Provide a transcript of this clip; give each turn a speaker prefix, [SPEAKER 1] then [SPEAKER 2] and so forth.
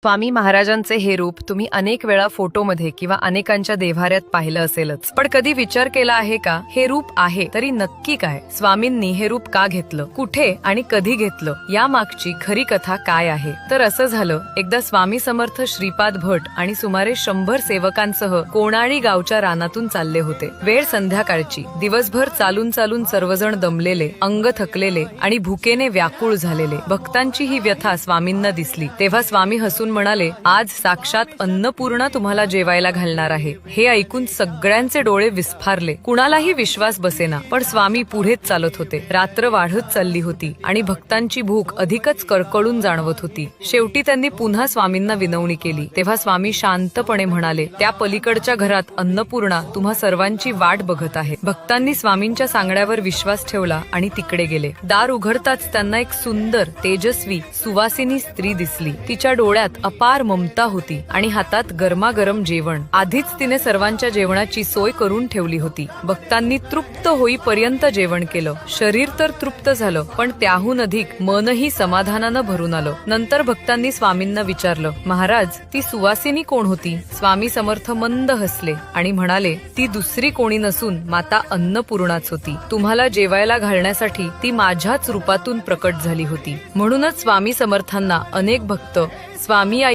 [SPEAKER 1] स्वामी महाराजांचे हे रूप तुम्ही अनेक वेळा फोटोमध्ये किंवा अनेकांच्या देव्हाऱ्यात पाहिलं असेलच, पण कधी विचार केला आहे का हे रूप आहे तरी नक्की काय? स्वामींनी हे रूप का घेतलं, कुठे आणि कधी घेतलं, या मागची खरी कथा काय आहे? तर असं झालं, एकदा स्वामी समर्थ श्रीपाद भट आणि सुमारे 100 सेवकांसह कोणाळी गावच्या रानातून चालले होते. वेळ संध्याकाळची. दिवसभर चालून चालून सर्वजण दमलेले, अंग थकलेले आणि भुकेने व्याकुळ झालेले. भक्तांची ही व्यथा स्वामींना दिसली. तेव्हा स्वामी हसून म्हणाले, आज साक्षात अन्नपूर्णा तुम्हाला जेवायला घालणार आहे. हे ऐकून सगळ्यांचे डोळे विस्फारले. कुणालाही विश्वास बसेना, पण स्वामी पुढेच चालत होते. रात्र वाढत चालली होती आणि भक्तांची भूक अधिकच कळकळून जाणवत होती. शेवटी त्यांनी पुन्हा स्वामींना विनवणी केली. तेव्हा स्वामी शांतपणे म्हणाले, त्या पलीकडच्या घरात अन्नपूर्णा तुम्हा सर्वांची वाट बघत आहे. भक्तांनी स्वामींच्या सांगण्यावर विश्वास ठेवला आणि तिकडे गेले. दार उघडताच त्यांना एक सुंदर, तेजस्वी, सुवासिनी स्त्री दिसली. तिच्या डोळ्यात अपार ममता होती आणि हातात गरमागरम जेवण. आधीच तिने सर्वांच्या जेवणाची सोय करून ठेवली होती. भक्तांनी तृप्त होईपर्यंत जेवण केलं. शरीर तर तृप्त झालं, पण त्याहून अधिक मनही समाधानानं भरून आलं. नंतर भक्तांनी स्वामींना विचारलं, महाराज, ती सुवासिनी कोण होती? स्वामी समर्थ मंद हसले आणि म्हणाले, ती दुसरी कोणी नसून माता अन्नपूर्णाच होती. तुम्हाला जेवायला घालण्यासाठी ती माझ्याच रूपातून प्रकट झाली होती. म्हणूनच स्वामी समर्थांना अनेक भक्त स्वामी